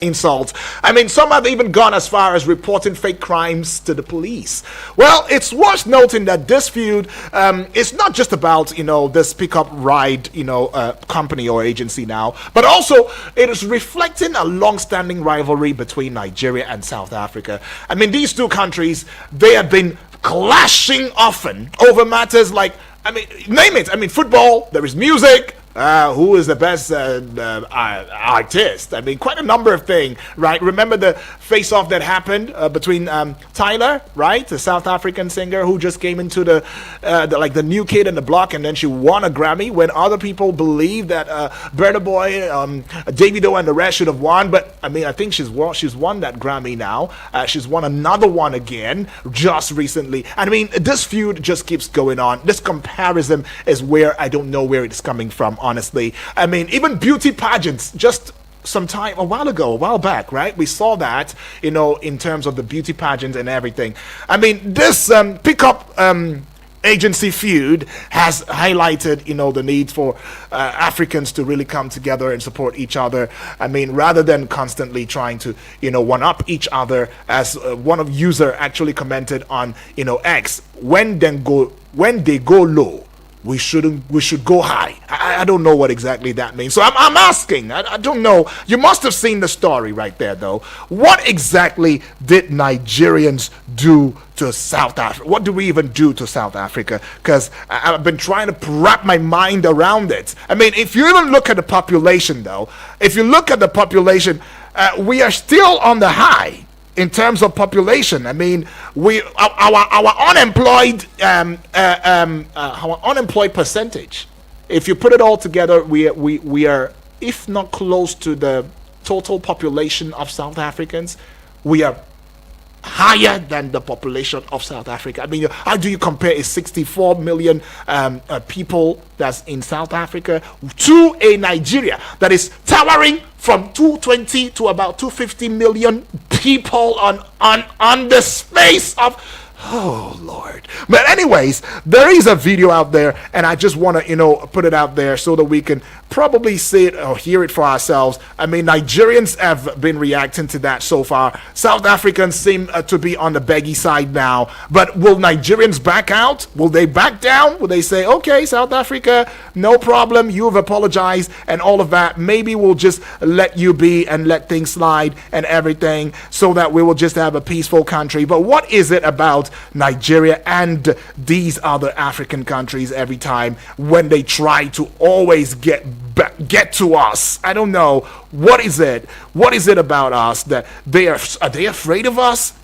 insults. I mean, some have even gone as far as reporting fake crimes to the police. Well, it's worth noting that this feud is not just about, this pickup ride, company or agency now, but also it is reflecting a long-standing rivalry between Nigeria and South Africa. I mean, these two countries, they have been clashing often over matters like, name it. Football, there is music. Who is the best artist? Quite a number of things, right? Remember the face-off that happened between Tyler, right, the South African singer who just came into the new kid in the block, and then she won a Grammy when other people believe that Burna Boy, Davido, and the rest should have won. But I think she's won that Grammy now. She's won another one again just recently. And this feud just keeps going on. This comparison is where I don't know where it's coming from. Honestly, even beauty pageants, just a while back, right? We saw that, in terms of the beauty pageants and everything. This pickup agency feud has highlighted, the need for Africans to really come together and support each other. Rather than constantly trying to, one-up each other, as one of user actually commented on, X, when they go low, we should go high. I don't know what exactly that means. So I'm asking. I don't know. You must have seen the story right there, though. What exactly did Nigerians do to South Africa? What do we even do to South Africa? Because I've been trying to wrap my mind around it. If you even look at the population, though, we are still on the high. In terms of population, our unemployed percentage, if you put it all together, we are, if not close to the total population of South Africans, we are higher than the population of South Africa. How do you compare a 64 million people that's in South Africa to a Nigeria that is towering from 220 to about 250 million people on the space of, oh Lord. But anyways, there is a video out there, and I just want to put it out there so that we can probably see it or hear it for ourselves. Nigerians have been reacting to that so far. South Africans seem to be on the beggy side now, but will Nigerians back out? Will they back down? Will they say, okay, South Africa, no problem, you've apologized and all of that, maybe we'll just let you be and let things slide and everything, so that we will just have a peaceful country? But what is it about Nigeria and these other African countries every time when they try to always get to us? I don't know. What is it about us that are they afraid of us?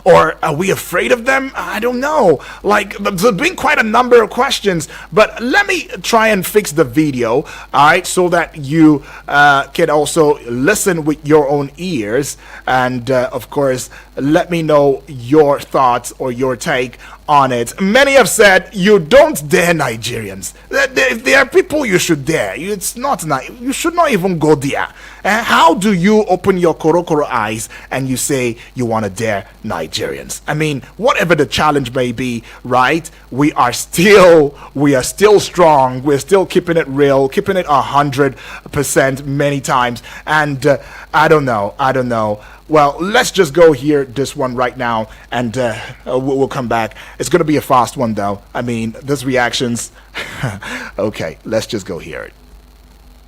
Or are we afraid of them? I don't know. There's been quite a number of questions, but let me try and fix the video, all right, so that you can also listen with your own ears. And, of course, let me know your thoughts or your take on it. Many have said, you don't dare Nigerians. If there are people you should dare, you should not even go there. How do you open your korokoro eyes and you say you want to dare Nigerians? Whatever the challenge may be, right? We are still strong. We're still keeping it real, keeping it 100% many times. And I don't know. Well, let's just go hear this one right now, and we'll come back. It's going to be a fast one, though. This reactions. Okay, let's just go hear it.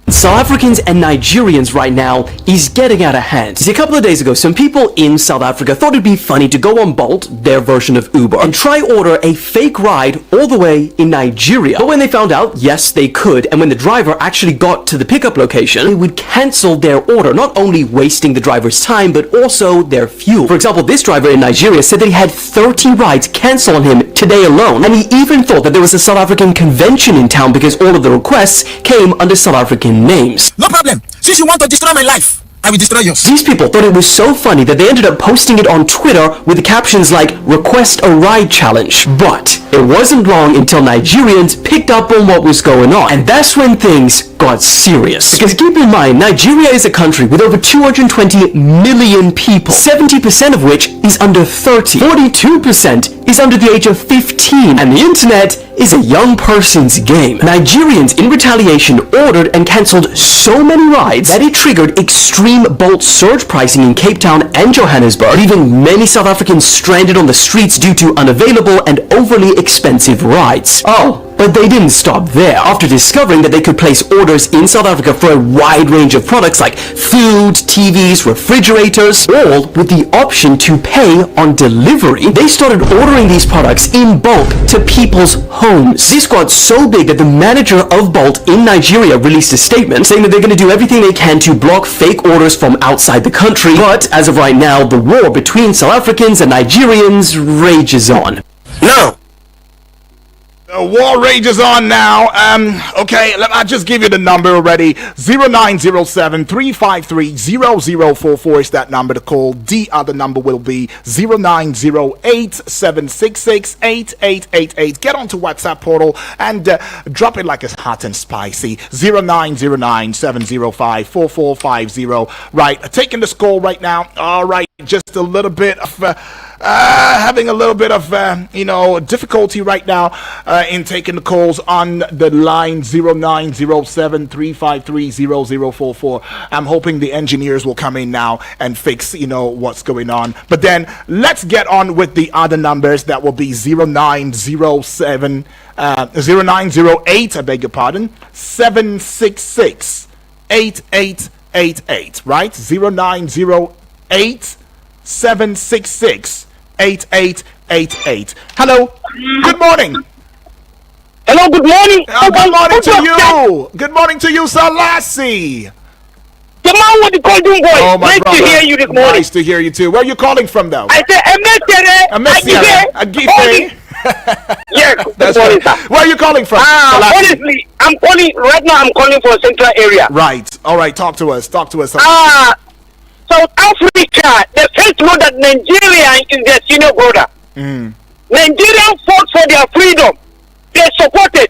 South Africans and Nigerians right now is getting out of hand. See, a couple of days ago, some people in South Africa thought it'd be funny to go on Bolt, their version of Uber, and try order a fake ride all the way in Nigeria. But when they found out, yes, they could, and when the driver actually got to the pickup location, they would cancel their order, not only wasting the driver's time, but also their fuel. For example, this driver in Nigeria said that he had 30 rides cancel on him today alone, and he even thought that there was a South African convention in town because all of the requests came under South African names. No problem. Since you want to destroy my life, I will destroy yours. These people thought it was so funny that they ended up posting it on Twitter with the captions like, request a ride challenge. But it wasn't long until Nigerians picked up on what was going on. And that's when things got serious. Because keep in mind, Nigeria is a country with over 220 million people, 70% of which is under 30. 42% is under the age of 15, and the internet is a young person's game. Nigerians, in retaliation, ordered and cancelled so many rides that it triggered extreme Bolt surge pricing in Cape Town and Johannesburg, leaving many South Africans stranded on the streets due to unavailable and overly expensive rides. Oh, but they didn't stop there. After discovering that they could place orders in South Africa for a wide range of products like food, TVs, refrigerators, all with the option to pay on delivery, they started ordering these products in bulk to people's homes. This got so big that the manager of Bolt in Nigeria released a statement saying that they're going to do everything they can to block fake orders from outside the country. But as of right now, the war between South Africans and Nigerians rages on. Now, The war rages on now. Okay, I'll just give you the number already. 0907-353-0044 is that number to call. The other number will be 0908-766-8888. Get onto WhatsApp portal and drop it like it's hot and spicy. 0909-705-4450. Right, taking the score right now. All right, just a little bit of... having a little bit of, difficulty right now in taking the calls on the line 0907-353-0044. I'm hoping the engineers will come in now and fix, what's going on. But then let's get on with the other numbers. That will be 0908, I beg your pardon, 766-8888, right? 0908 766-8888. Hello. Good morning. Hello, good morning. Good morning to you. Good morning to you, Sir Lassie. The man with the golden voice. Oh, my nice brother. to hear you this morning. Nice to hear you too. Where are you calling from, though? I said, Agife. Yes, That's good morning, right. sir. Where are you calling from? Sir Lassie? Honestly, I'm calling for a central area. Right. All right. Talk to us. Sir South Africa, the first know that Nigeria is their senior brother. Nigerians fought for their freedom. They supported.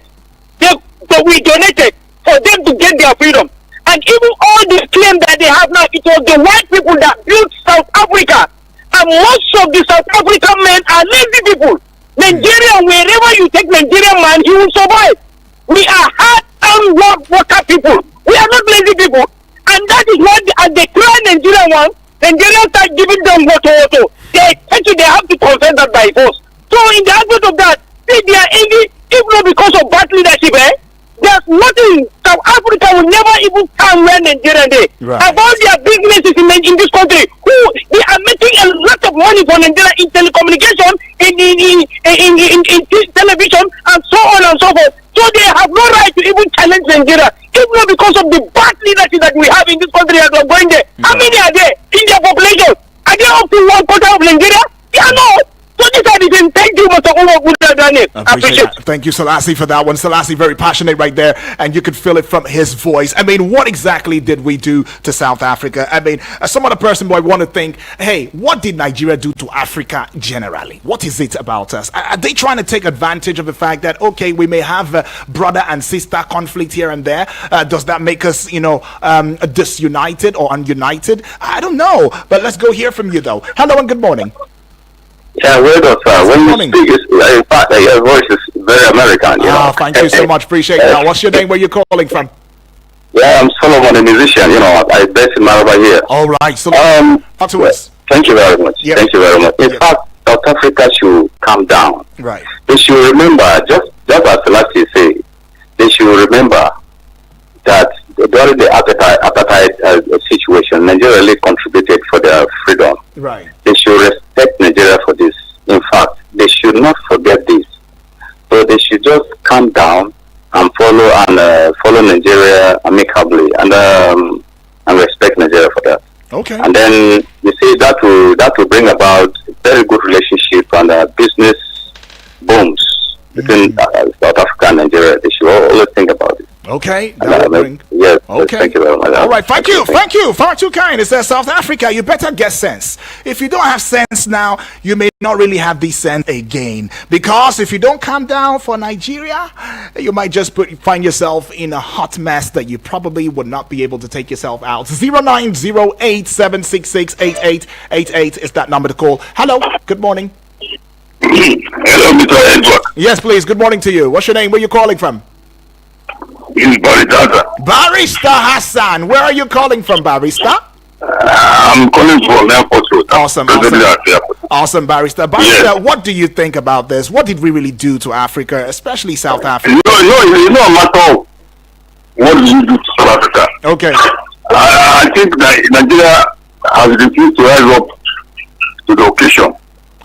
We donated for them to get their freedom. And even all the claim that they have now, it was the white people that built South Africa. And most of the South African men are lazy people. Nigeria, wherever you take Nigerian man, he will survive. We are hard and worker people. We are not lazy people. And that is why as they try Nigerian one, Nigerians start giving them auto. They have to confess that by force. So in the aspect of that, they are angry, if not because of bad leadership, there's nothing. South Africa will never even come where Nigeria is. Right. About their businesses in this country, who they are making a lot of money for Nigeria in telecommunication, in television, and so on and so forth. So they have no right to even challenge Nigeria, if not because of the bad leadership that we have in this country as we're going there. How many are there in their population? Are they up to 1/4 of Nigeria? They are not. So these are the things. Thank you, Mr. Umar. I appreciate it. Thank you, Selassie, for that one. Selassie, very passionate right there, and you could feel it from his voice. I mean, what exactly did we do to South Africa? I mean, some other person might want to think, hey, what did Nigeria do to Africa generally? What is it about us? Are they trying to take advantage of the fact that, okay, we may have a brother and sister conflict here and there? Does that make us, disunited or ununited? I don't know, but let's go hear from you, though. Hello and good morning. Yeah, well done, sir. When you speak, in fact, your voice is very American. Thank you so much. Appreciate that. What's your name? Where you calling from? Yeah, I'm Solomon, a musician. I based in Maraba here. All right. Solomon, talk to us. Thank you very much. Yep. Thank you very much. In fact, South Africa should calm down. Right. They should remember, just as Selassie said, they should remember that during the apartheid situation, Nigeria really contributed for their freedom. Right. They should respect Nigeria for this. In fact, they should not forget this. So they should just calm down and follow Nigeria amicably and respect Nigeria for that. Okay. And then you see that will bring about a very good relationship and business booms between South Africa and Nigeria. They should always think about it. Okay. Yes. Okay. Thank you very much. All right. Thank you. Far too kind. It says South Africa, you better get sense. If you don't have sense now, you may not really have this sense again. Because if you don't calm down for Nigeria, you might just find yourself in a hot mess that you probably would not be able to take yourself out. 0908-766-8888 is that number to call. Hello. Good morning. Hello, Mr. Edward. Yes, please. Good morning to you. What's your name? Where are you calling from? This is Barista. Barista Hassan. Where are you calling from, Barista? I'm calling from Airport Road. Awesome. Awesome, Barista. Barista, yes. What do you think about this? What did we really do to Africa, especially South Africa? It's not a matter of what do you do to South Africa. Okay. I think that Nigeria has refused to rise up to the occasion.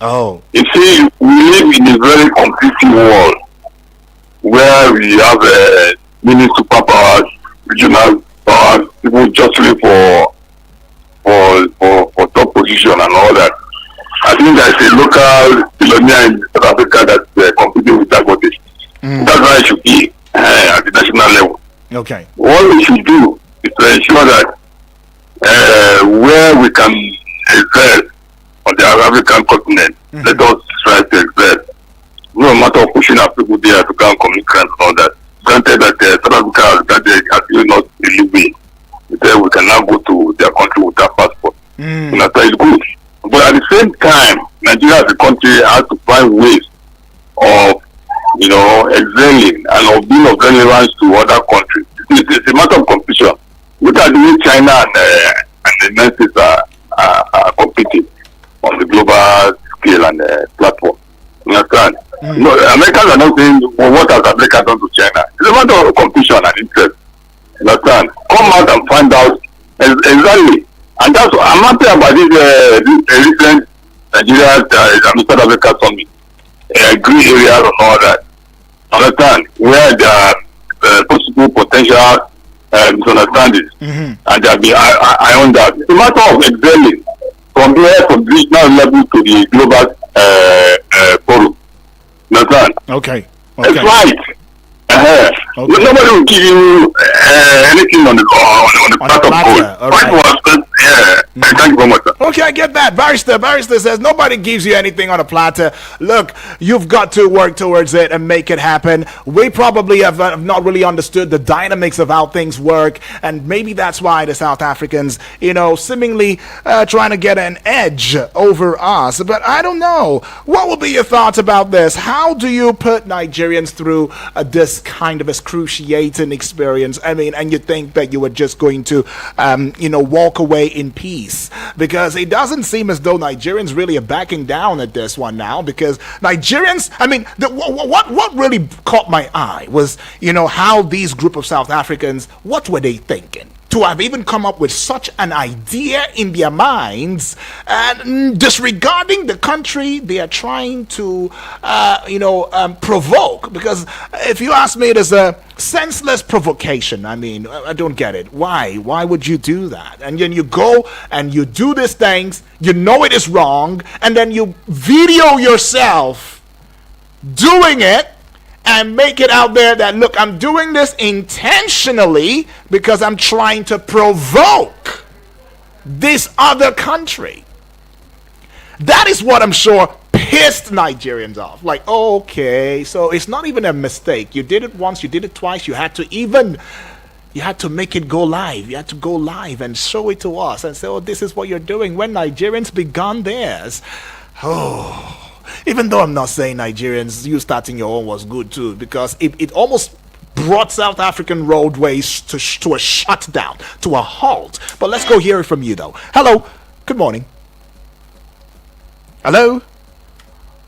Oh. You see, we live in a very conflicting world where we have many superpowers, regional powers, people jostling for top position and all that. I think there's a local billionaire in South Africa that's competing with that body. That's why it should be at the national level. Okay. What we should do is to ensure that where we can excel on the African continent, let us try to excel. No matter of pushing our people there to come communicate and all that. Granted that South Africa has not really been. We can now go to their country with that passport. And that is good. But at the same time, Nigeria as a country has to find ways of, excelling and of being of relevance to other countries. It's a matter of competition. Look at the way China and the United States are competing on the global scale and platform. You understand? No, Americans are not saying, well, what has America done to China? It's a matter of competition and interest. You understand? Come out and find out exactly. And that's what I'm happy about this recent Nigeria South Africa summit. Green areas and all that. Understand? Where there are possible potential misunderstandings. And there be on that. It's a matter of excelling from there from the regional level to the global forum. Understand? Okay. That's right. Okay. Nobody will give you anything on the platter of gold. Right. Thank you very much, sir. Okay, I get that. Barrister says nobody gives you anything on a platter. Look, you've got to work towards it and make it happen. We probably have not really understood the dynamics of how things work, and maybe that's why the South Africans, seemingly trying to get an edge over us. But I don't know. What will be your thoughts about this? How do you put Nigerians through this kind of excruciating experience? I mean, and you think that you were just going to, walk away in peace, because it doesn't seem as though Nigerians really are backing down at this one now. Because Nigerians, I mean, what really caught my eye was, how these group of South Africans, what were they thinking? To have even come up with such an idea in their minds, and disregarding the country they are trying to, provoke. Because if you ask me, it is a senseless provocation. I mean, I don't get it. Why? Why would you do that? And then you go and you do these things, it is wrong, and then you video yourself doing it, and make it out there that, look, I'm doing this intentionally because I'm trying to provoke this other country. That is what I'm sure pissed Nigerians off. Like, okay, so it's not even a mistake. You did it once, you did it twice, you had to make it go live. You had to go live and show it to us and say, oh, this is what you're doing. When Nigerians begun theirs, even though I'm not saying Nigerians, you starting your own was good too, because it almost brought South African roadways to a shutdown, to a halt. But let's go hear it from you, though. Hello. Good morning. Hello.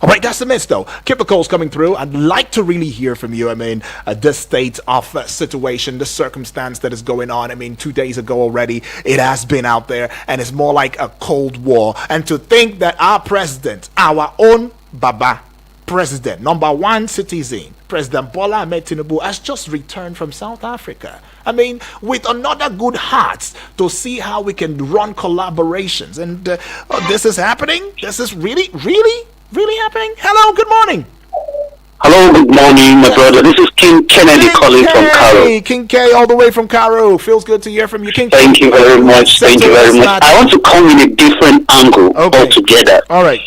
All right, that's the miss, though. Keep the calls coming through. I'd like to really hear from you. I mean, this state of situation, the circumstance that is going on. I mean, 2 days ago already, it has been out there, and it's more like a Cold War. And to think that our president, our own Baba president, number one citizen, President Bola Ahmed Tinubu, has just returned from South Africa. I mean, with another good heart to see how we can run collaborations. And this is happening. This is really happening. Hello, good morning. Hello, good morning, my brother. This is King Kennedy calling from Cairo. King K, all the way from Cairo. Feels good to hear from you, King K. Thank you very much. Thank you very much. I want to come in a different angle altogether. All right.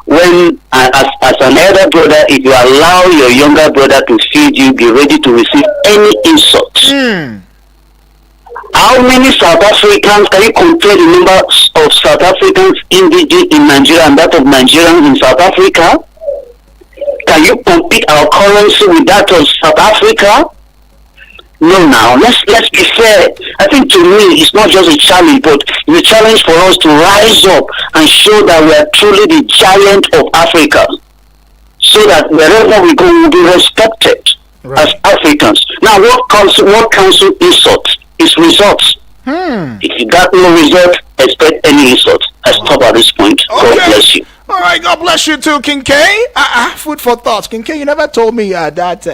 When as an elder brother, if you allow your younger brother to feed you, be ready to receive any insult. How many South Africans can you compare the number of South Africans indigene in Nigeria and that of Nigerians in South Africa? Can you compete our currency with that of South Africa? No, now let's be fair. I think to me it's not just a challenge, but it's a challenge for us to rise up and show that we are truly the giant of Africa, so that wherever we go, we'll be respected as Africans. Now, what counts insult is results. If you got no result, expect any insult. I stop at this point. God bless you. All right, God bless you too, King K. Food for thoughts. King K, you never told me that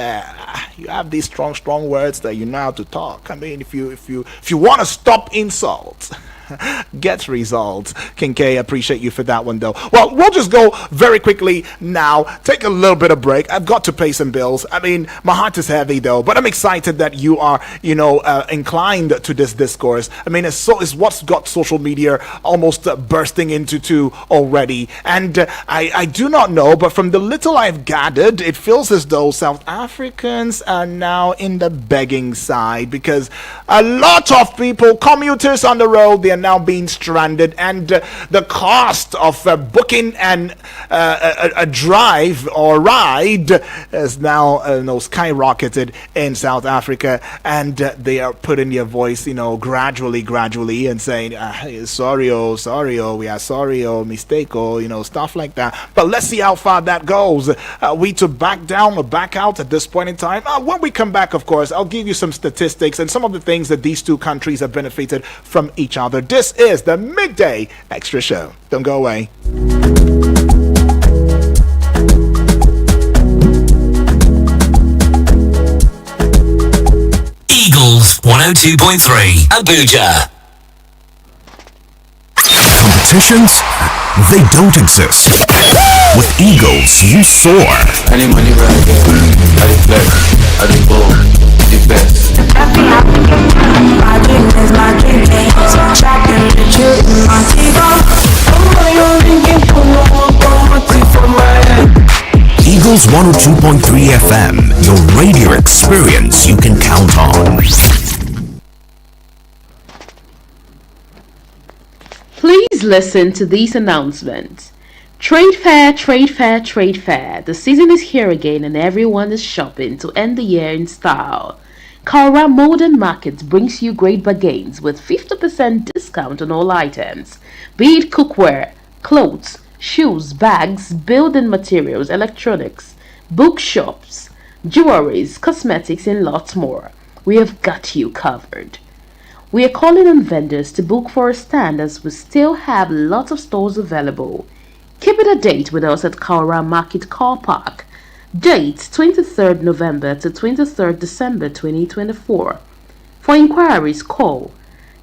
you have these strong words that you know how to talk. I mean, if you want to stop insults, get results. King K, appreciate you for that one though. Well, we'll just go very quickly now, take a little bit of break. I've got to pay some bills. I mean, my heart is heavy though, but I'm excited that you are, inclined to this discourse. I mean, it's what's got social media almost bursting into two already. And I do not know, but from the little I've gathered, it feels as though South Africans are now in the begging side, because a lot of people, commuters on the road, they are now being stranded, and the cost of booking a drive or ride is now skyrocketed in South Africa, and they are putting their voice gradually and saying sorry, we are sorry, mistake, stuff like that. But let's see how far that goes. We to back down or back out at this point in time? When we come back, of course, I'll give you some statistics and some of the things that these two countries have benefited from each other. This is the Midday Extra Show. Don't go away. Eagles 102.3 Abuja. Competitions? They don't exist. With Eagles, you soar. Any money where I get, I dey flex, I dey ball, the best. My dream is my dream, trapping the truth in my Eagles 102.3 FM, your radio experience you can count on. Please listen to these announcements. Trade fair, trade fair, trade fair. The season is here again and everyone is shopping to end the year in style. Kaura Modern Market brings you great bargains with 50% discount on all items, be it cookware, clothes, shoes, bags, building materials, electronics, bookshops, jewelries, cosmetics, and lots more. We have got you covered. We are calling on vendors to book for a stand as we still have lots of stores available. Keep it a date with us at Kaura Market Car Park. Date 23rd November to 23rd December 2024. For inquiries, call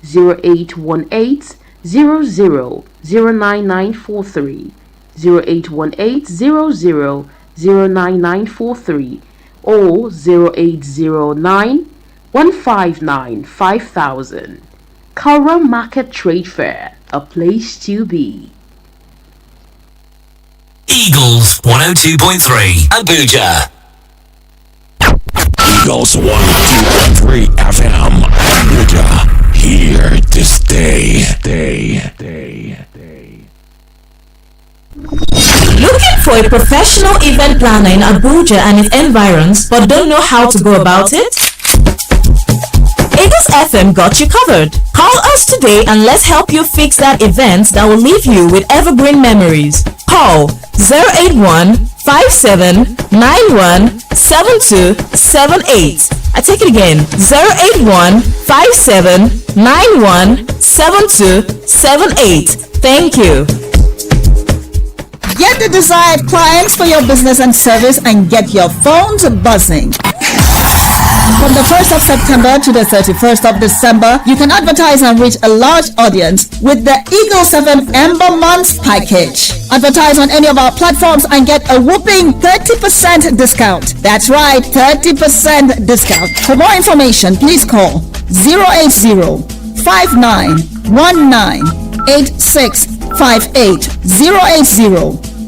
0818 00099943, 0818 00099943, or 0809 159 5000. Kaura Market Trade Fair, a place to be. Eagles 102.3 Abuja. Eagles 102.3 FM, Abuja. Here to stay. Looking for a professional event planner in Abuja and its environs, but don't know how to go about it? Eagles FM got you covered. Call us today and let's help you fix that event that will leave you with evergreen memories. Call 081-5791-7278. I take it again, 081-5791-7278. Thank you. Get the desired clients for your business and service and get your phones buzzing. From the 1st of September to the 31st of December, you can advertise and reach a large audience with the Eagle 7 Ember Month package. Advertise on any of our platforms and get a whopping 30% discount. That's right, 30% discount. For more information, please call 080-5919-8658,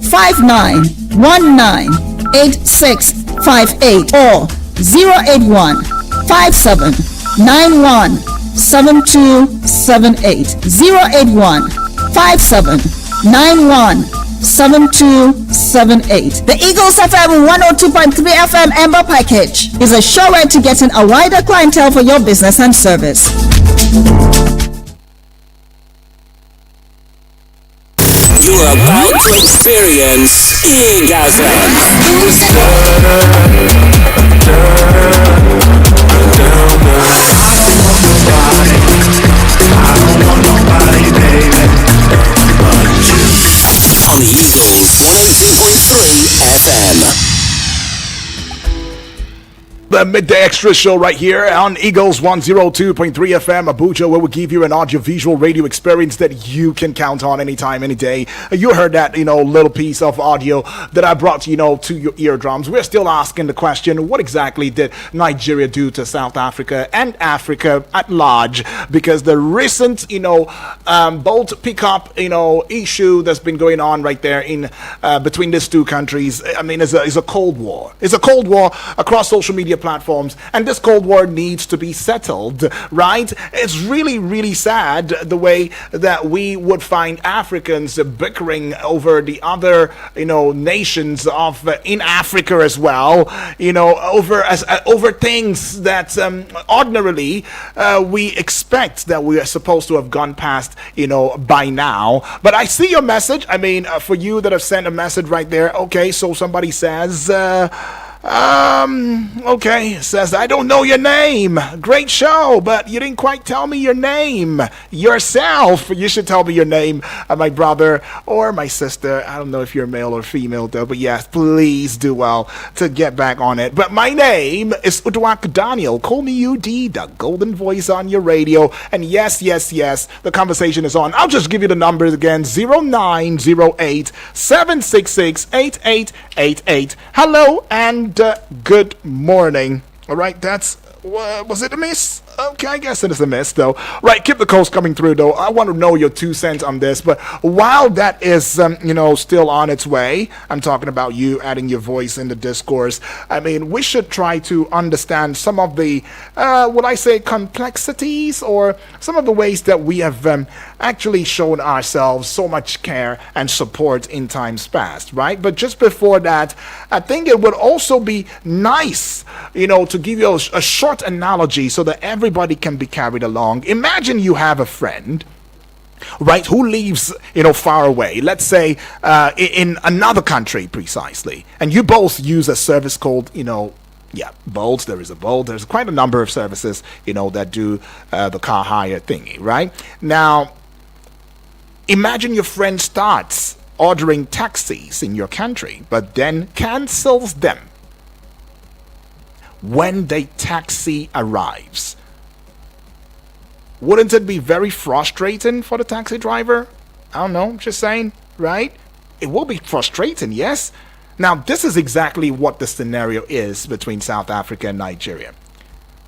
080-5919-8658, or 081-5791-7278, 57917278. The Eagles FM 102.3 FM Amber Package is a sure way to getting a wider clientele for your business and service. You are about to experience orgasm. On the Eagles 102.3 FM. The Midday Extra Show right here on Eagles 102.3 FM Abuja, where we give you an audio-visual radio experience that you can count on anytime, any day. You heard that, little piece of audio that I brought, to your eardrums. We're still asking the question, what exactly did Nigeria do to South Africa and Africa at large? Because the recent, bolt pickup, issue that's been going on right there in between these two countries, is a Cold War. It's a Cold War across social media platforms, and this Cold War needs to be settled, right? It's really, really sad the way that we would find Africans bickering over the other, nations of in Africa as well, over things that ordinarily we expect that we are supposed to have gone past, by now. But I see your message. For you that have sent a message right there. Okay, so somebody says, okay, says, I don't know your name. Great show, but you didn't quite tell me your name yourself. You should tell me your name, my brother or my sister. I don't know if you're male or female though, but yes, please do well to get back on it. But my name is Udwak Daniel. Call me UD, the golden voice on your radio. And yes, the conversation is on. I'll just give you the numbers again. 0908 766 8888. Hello and good morning. All right, that's was it a miss? Okay, I guess it is a miss though. Right, keep the calls coming through though. I want to know your 2 cents on this. But while that is still on its way, I'm talking about you adding your voice in the discourse. We should try to understand some of the complexities or some of the ways that we have actually shown ourselves so much care and support in times past, right? But just before that, I think it would also be nice, to give you a short analogy so that everybody can be carried along. Imagine you have a friend, right, who lives, far away, let's say in another country precisely, and you both use a service called, Bolt. There is a Bolt. There's quite a number of services, that do the car hire thingy, right? Now, imagine your friend starts ordering taxis in your country, but then cancels them when the taxi arrives. Wouldn't it be very frustrating for the taxi driver? I don't know, just saying, right? It will be frustrating, yes? Now, this is exactly what the scenario is between South Africa and Nigeria,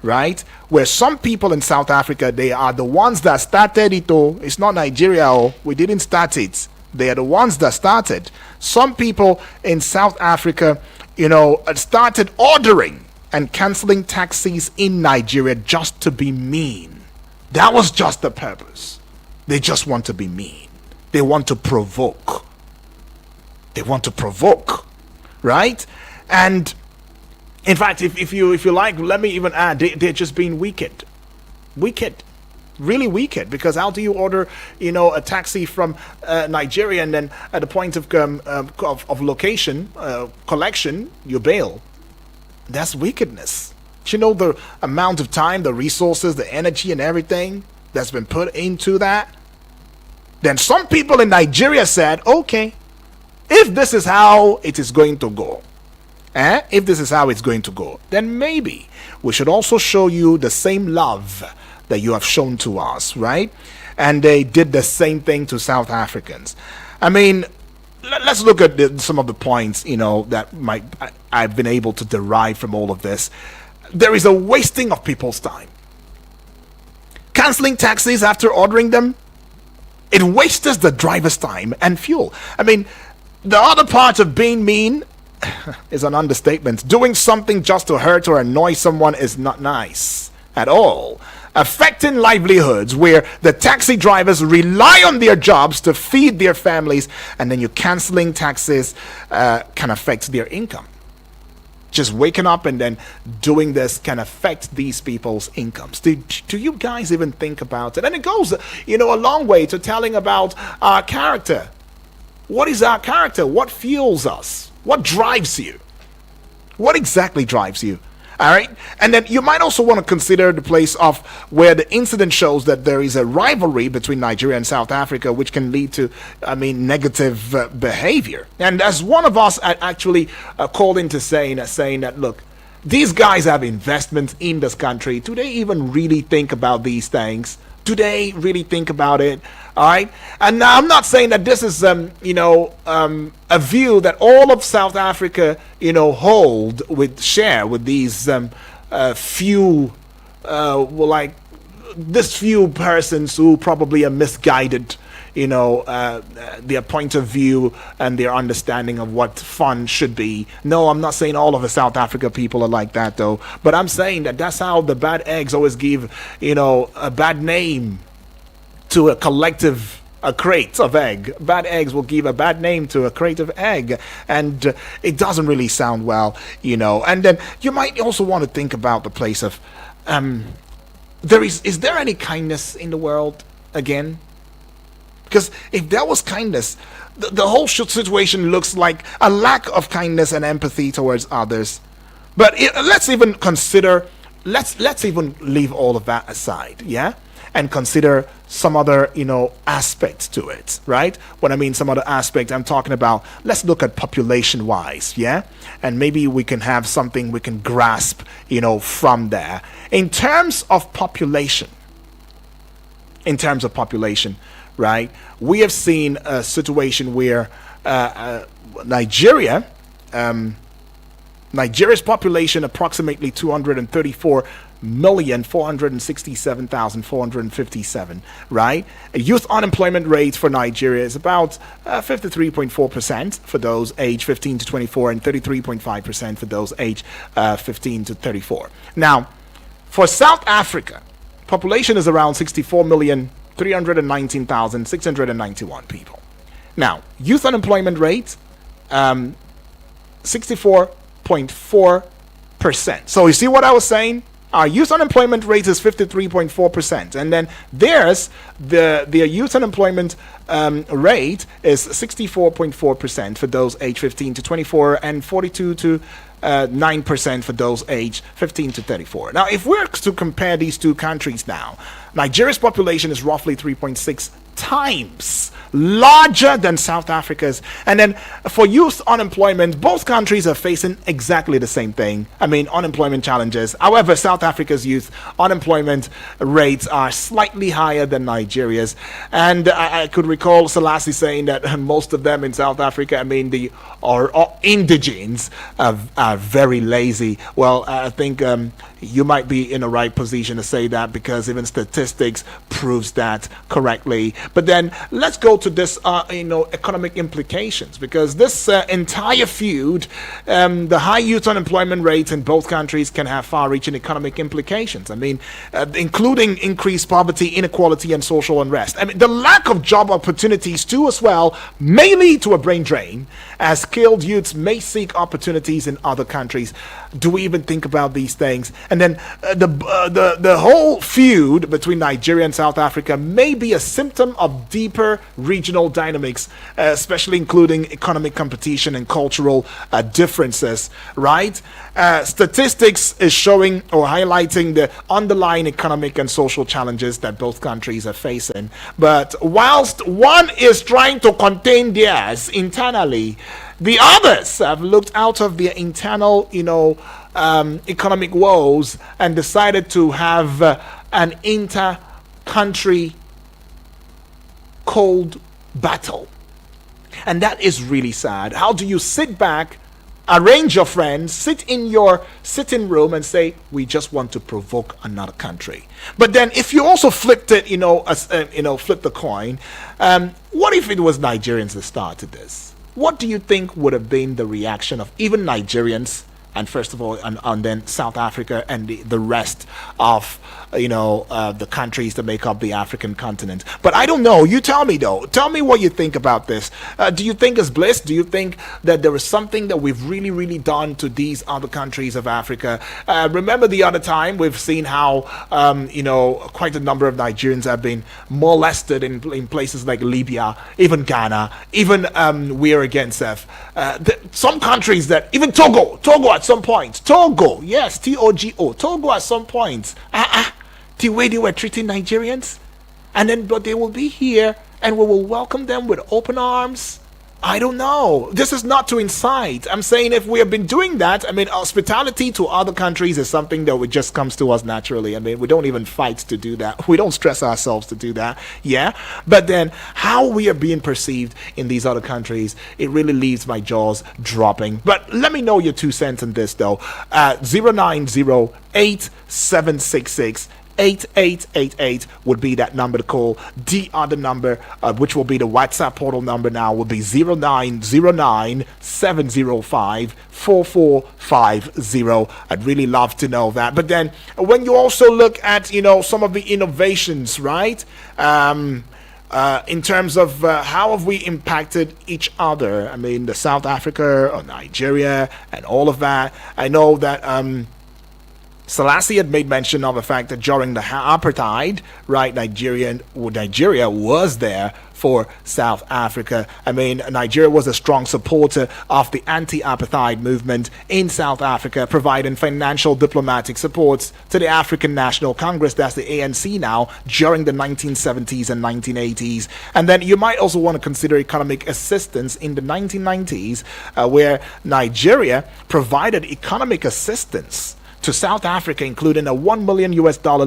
right? Where some people in South Africa, they are the ones that started it. It's not Nigeria. We didn't start it. They are the ones that started. Some people in South Africa, started ordering and canceling taxis in Nigeria just to be mean. That was just the purpose. They just want to be mean. They want to provoke. Right? And in fact, if you like, let me even add, they're just being wicked, really wicked. Because how do you order, a taxi from Nigeria, and then at the point of location collection, you bail? That's wickedness. Do you know the amount of time, the resources, the energy, and everything that's been put into that? Then some people in Nigeria said, okay, if this is how it is going to go, then maybe we should also show you the same love that you have shown to us, right? And they did the same thing to South Africans. Let's look at some of the points, that I've been able to derive from all of this. There is a wasting of people's time. Canceling taxis after ordering them, it wastes the driver's time and fuel. The other part of being mean is an understatement. Doing something just to hurt or annoy someone is not nice at all. affecting livelihoods where the taxi drivers rely on their jobs to feed their families, and then you're canceling taxes can affect their income. Just waking up and then doing this can affect these people's incomes. Do you guys even think about it? And it goes, a long way to telling about our character. What is our character? What fuels us? What drives you? What exactly drives you? All right. And then you might also want to consider the place of where the incident shows that there is a rivalry between Nigeria and South Africa, which can lead to, negative behavior. And as one of us actually called into saying that, look, these guys have investments in this country. Do they even really think about these things? Do they really think about it? All right. And now I'm not saying that this is, a view that all of South Africa, share with these few persons who probably are misguided, their point of view and their understanding of what fun should be. No, I'm not saying all of the South Africa people are like that, though. But I'm saying that's how the bad eggs always give, a bad name to a crate of egg. Bad eggs will give a bad name to a crate of egg, and it doesn't really sound well, And then you might also want to think about the place of, is there any kindness in the world again? Because if there was kindness, the whole situation looks like a lack of kindness and empathy towards others. But let's even consider, let's even leave all of that aside, yeah? And consider some other, aspects to it, right? When I mean some other aspect, I'm talking about, let's look at population-wise, yeah? And maybe we can have something we can grasp, from there. In terms of population, right? We have seen a situation where Nigeria's population approximately 234,467,457, right? A youth unemployment rate for Nigeria is about 53.4% for those age 15 to 24 and 33.5% for those age 15 to 34. Now, for South Africa, population is around 64,319,691 people. Now, youth unemployment rate, 64.4%. So you see what I was saying? Our youth unemployment rate is 53.4%, and then their youth unemployment rate is 64.4% for those age 15 to 24 and 42 to 9% for those age 15 to 34. Now, if we're to compare these two countries now, Nigeria's population is roughly 3.6 times larger than South Africa's. And then for youth unemployment, both countries are facing exactly the same thing. Unemployment challenges. However, South Africa's youth unemployment rates are slightly higher than Nigeria's. And I could recall Selassie saying that most of them in South Africa, the indigenes are very lazy. Well, I think you might be in the right position to say that, because even statistics proves that correctly. But then let's go to this, economic implications, because this entire feud, the high youth unemployment rates in both countries can have far-reaching economic implications. Including increased poverty, inequality, and social unrest. The lack of job opportunities too, as well, may lead to a brain drain, as skilled youths may seek opportunities in other countries. Do we even think about these things? And then the whole feud between Nigeria and South Africa may be a symptom of deeper regional dynamics, especially including economic competition and cultural differences, right? Statistics is showing or highlighting the underlying economic and social challenges that both countries are facing. But whilst one is trying to contain theirs internally, the others have looked out of their internal, economic woes and decided to have an inter-country cold battle. And that is really sad. How do you sit back, arrange your friends, sit in your sitting room and say, we just want to provoke another country? But then if you also flipped it, flip the coin, what if it was Nigerians that started this? What do you think would have been the reaction of even Nigerians, and first of all, and then South Africa and the rest of the countries that make up the African continent. But I don't know. You tell me though. Tell me what you think about this. Do you think it's bliss? Do you think that there is something that we've really, really done to these other countries of Africa? Remember the other time we've seen how quite a number of Nigerians have been molested in places like Libya, even Ghana, even we're against some countries that even Togo at some point. Togo, yes, Togo. Togo at some point. The way they were treating Nigerians, but they will be here and we will welcome them with open arms. I don't know. This is not to incite. I'm saying if we have been doing that, hospitality to other countries is something that just comes to us naturally. We don't even fight to do that. We don't stress ourselves to do that. Yeah. But then how we are being perceived in these other countries, it really leaves my jaws dropping. But let me know your 2 cents on this though. 0908766 8888 would be that number to call. The other number, which will be the WhatsApp portal number now, will be 0909 705 4450. I'd really love to know that. But then when you also look at some of the innovations, right, in terms of how have we impacted each other, the South Africa or Nigeria and all of that. I know that Selassie had made mention of the fact that during the apartheid, right, Nigeria was there for South Africa. Nigeria was a strong supporter of the anti-apartheid movement in South Africa, providing financial diplomatic supports to the African National Congress, that's the ANC now, during the 1970s and 1980s. And then you might also want to consider economic assistance in the 1990s, where Nigeria provided economic assistance to South Africa, including a $1 million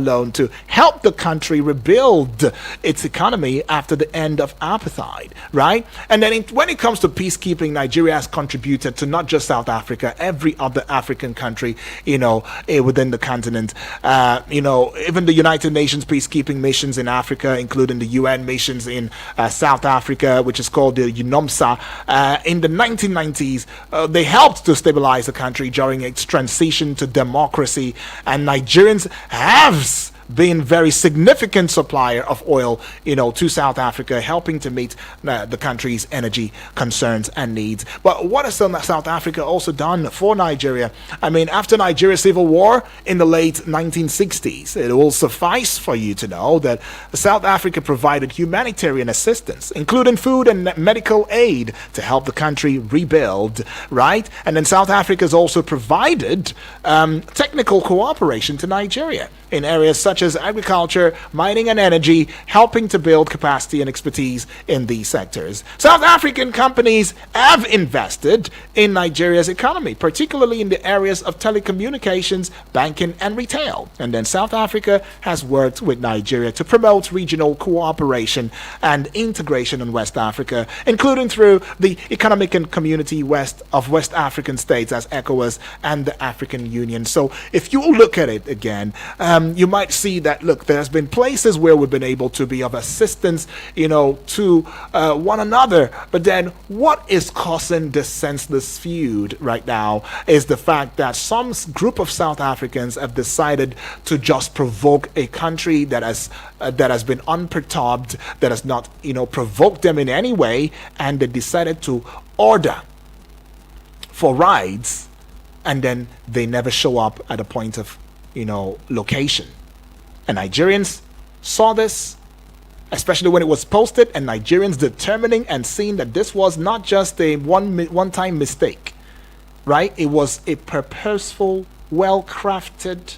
loan to help the country rebuild its economy after the end of apartheid, right? And then when it comes to peacekeeping, Nigeria has contributed to not just South Africa, every other African country, within the continent. Even the United Nations peacekeeping missions in Africa, including the UN missions in South Africa, which is called the UNOMSA, in the 1990s, they helped to stabilize the country during its transition to democracy. And Nigerians have been very significant supplier of oil, to South Africa, helping to meet the country's energy concerns and needs. But what has South Africa also done for Nigeria? After Nigeria's civil war in the late 1960s, it will suffice for you to know that South Africa provided humanitarian assistance, including food and medical aid, to help the country rebuild, right? And then South Africa has also provided technical cooperation to Nigeria in areas such as agriculture, mining and energy, helping to build capacity and expertise in these sectors. South African companies have invested in Nigeria's economy, particularly in the areas of telecommunications, banking and retail. And then South Africa has worked with Nigeria to promote regional cooperation and integration in West Africa, including through the Economic and Community West African States as ECOWAS and the African Union. So if you look at it again, you might see that, look, there's been places where we've been able to be of assistance, to one another. But then what is causing this senseless feud right now is the fact that some group of South Africans have decided to just provoke a country that has been unperturbed, that has not, provoked them in any way, and they decided to order for rides, and then they never show up at a point of location. And Nigerians saw this, especially when it was posted, and Nigerians determining and seeing that this was not just a one-time mistake, right? It was a purposeful, well-crafted,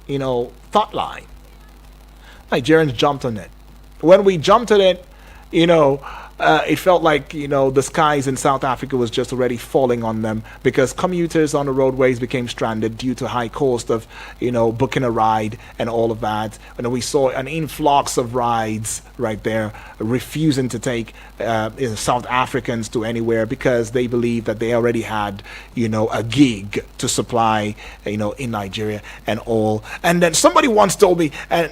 thought line. Nigerians jumped on it. When we jumped on it, it felt like, the skies in South Africa was just already falling on them, because commuters on the roadways became stranded due to high cost of, booking a ride and all of that. And we saw an influx of rides right there refusing to take South Africans to anywhere because they believed that they already had, a gig to supply, in Nigeria and all. And then somebody once told me, and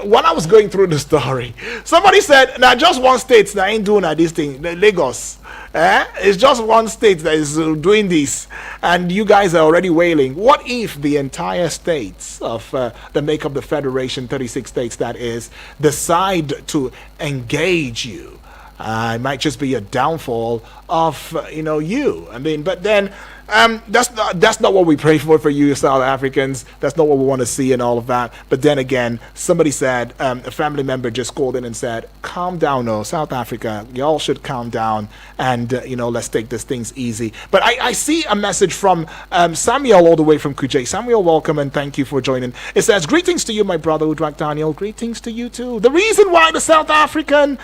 when I was going through the story, somebody said, now just one state that ain't doing doing at this thing, Lagos. It's just one state that is doing this, and you guys are already wailing. What if the entire states of that make up the federation, 36 states that is, decide to engage you? It might just be a downfall of you. I mean, but then that's not what we pray for you South Africans. That's not what we want to see and all of that. But then again, somebody said, a family member just called in and said, calm down, South Africa, y'all should calm down, and let's take these things easy. But I see a message from Samuel all the way from Kuje. Samuel, welcome and thank you for joining. It says, greetings to you, my brother Udrak Daniel. Greetings to you too. The reason why the South Africans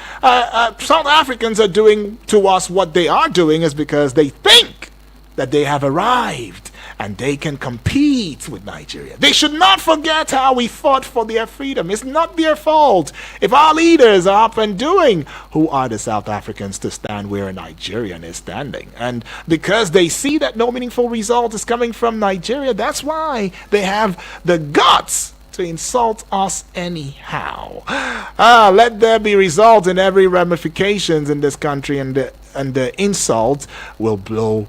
are doing to us what they are doing is because they think that they have arrived and they can compete with Nigeria. They should not forget how we fought for their freedom. It's not their fault. If our leaders are up and doing, who are the South Africans to stand where a Nigerian is standing? And because they see that no meaningful result is coming from Nigeria, that's why they have the guts to insult us anyhow. Let there be result in every ramifications in this country, and the insult will bow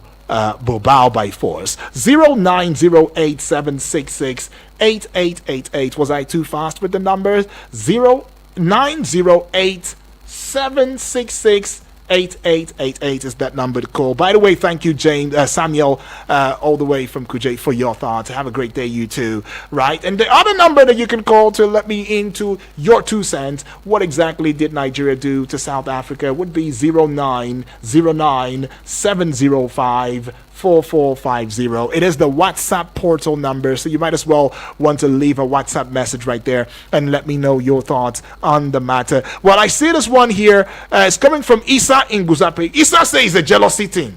by force. 0908-766-8888. Was I too fast with the numbers? 0908-766-8888 is that number to call. By the way, thank you, Samuel, all the way from Kuje, for your thoughts. Have a great day, you too. Right? And the other number that you can call to let me into your 2 cents, what exactly did Nigeria do to South Africa, would be 0909-705-4450. It is the WhatsApp portal number, so you might as well want to leave a WhatsApp message right there and let me know your thoughts on the matter. Well, I see this one here. It's coming from Isa in Guzape. Isa says a jealousy thing.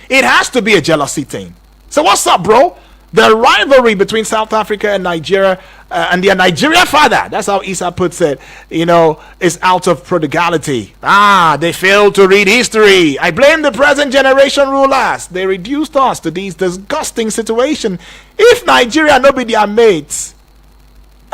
It has to be a jealousy thing. So what's up, bro? The rivalry between South Africa and Nigeria, and their Nigeria father, that's how Isa puts it, is out of prodigality. They failed to read history. I blame the present generation rulers. They reduced us to this disgusting situation. If Nigeria no be their mates,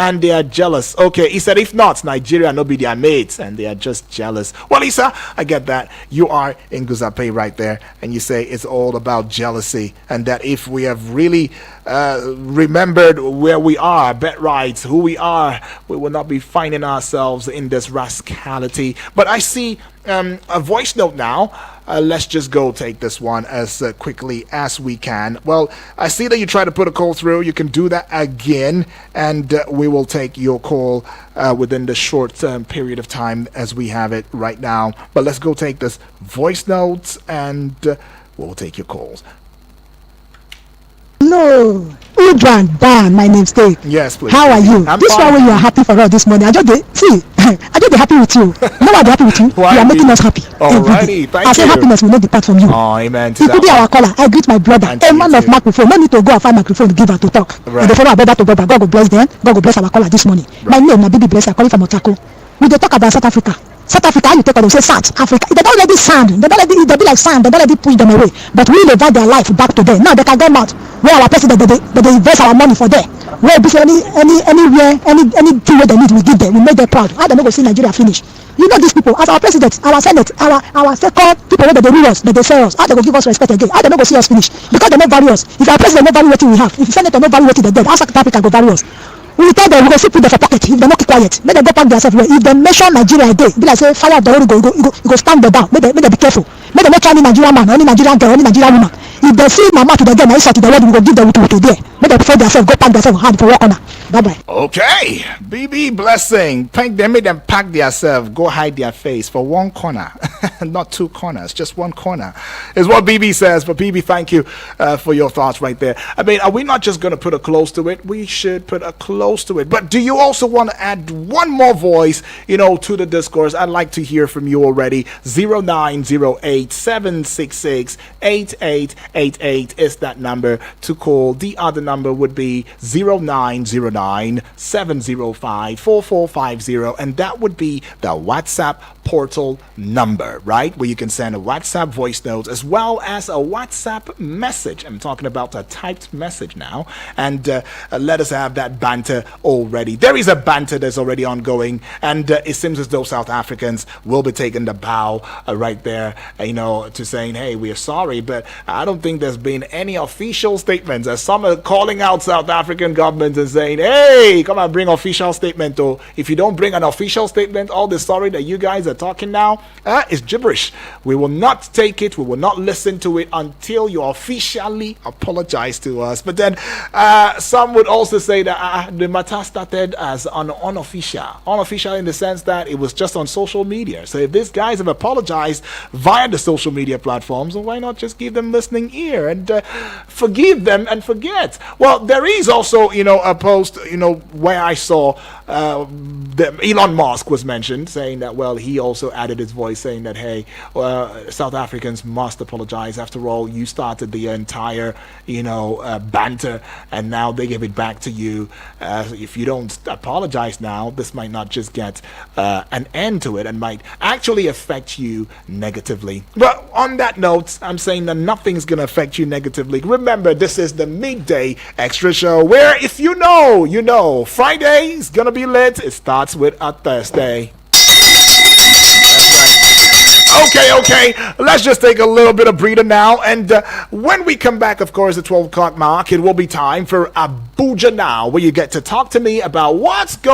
and they are jealous. Okay, he said, if not, Nigeria no be their mates, and they are just jealous. Well, Isa, I get that. You are in Guzape right there, and you say it's all about jealousy, and that if we have really remembered where we are, bet rights, who we are, we will not be finding ourselves in this rascality. But I see a voice note now. Let's just go take this one as quickly as we can. Well, I see that you try to put a call through. You can do that again, and we will take your call within the short period of time as we have it right now. But let's go take this voice note, and we'll take your calls. No, Udran, Dan, my name's Dave. Yes, please. How are you? I'm this fine. one when you are happy for us this morning. I just be happy with you. No, I'm happy with you. You are making us happy. Alrighty, thank you. I say happiness will not depart from you. Oh, amen. It could be our caller. I greet my brother, a man of microphone. No need to go and find microphone to give her to talk. Right. And they follow our brother to brother. God will bless them. God will bless our caller this morning. Right. My name is Bibi Bless. I call it from Otako. We dey talk about South Africa. South Africa, you take on them, say South Africa. They don't let it sound. They don't let it, they be like sand. They don't let it push them away. But we invite their life back to them. Now they can go out where our president, they invest our money for them. Where anywhere, anything where they need, we give them. We make them proud. I don't know go see Nigeria finish. You know these people, as our president, our senate, our second people where they rule us, they serve us. How they go give us respect again? I don't know go see us finish because they don't value us. If our president don't value what we have, if the senator don't value what they dead, how South Africa go value us? We tell them we go sit put them for pocket. If they not keep quiet, make them go pack themselves. If they mention Nigeria a day, be like say fire of the Holy go stand them down. Make them be careful. Make them not try any Nigerian man, any Nigerian girl, any Nigerian woman. If they see mama to the girl, my to the word, we go give them to there. Make them prefer themselves, go pack themselves hard for work on her. Bye bye. Okay, BB blessing. Make them pack themselves, go hide their face for one corner, not two corners, just one corner, is what BB says. But BB, thank you for your thoughts right there. I mean, are we not just going to put a close to it? We should put a close to it. But do you also want to add one more voice, to the discourse? I'd like to hear from you already. 0908-766-8888 is that number to call. The other number would be 0909-705-4450, and that would be the WhatsApp portal number. number, right, where you can send a WhatsApp voice note as well as a WhatsApp message. I'm talking about a typed message now. And let us have that banter already. There is a banter that's already ongoing, and it seems as though South Africans will be taking the bow right there, to saying, hey, we are sorry, but I don't think there's been any official statements. As some are calling out South African government and saying, hey, come on, bring official statement. Or if you don't bring an official statement, all the sorry that you guys are talking now is gibberish. We will not take it. We will not listen to it until you officially apologize to us. But then some would also say that the matter started as unofficial in the sense that it was just on social media. So if these guys have apologized via the social media platforms, well, why not just give them listening ear and forgive them and forget? Well, there is also, a post, where I saw Elon Musk was mentioned, saying that, well, he also added his voice saying that, hey, South Africans must apologize. After all, you started the entire, banter, and now they give it back to you. If you don't apologize now, this might not just get an end to it and might actually affect you negatively. But on that note, I'm saying that nothing's going to affect you negatively. Remember, this is the midday extra show where if you know, Friday is going to be lit. It starts with a Thursday. Okay, let's just take a little bit of breather now, and when we come back, of course, at 12 o'clock mark, it will be time for Abuja Now, where you get to talk to me about what's going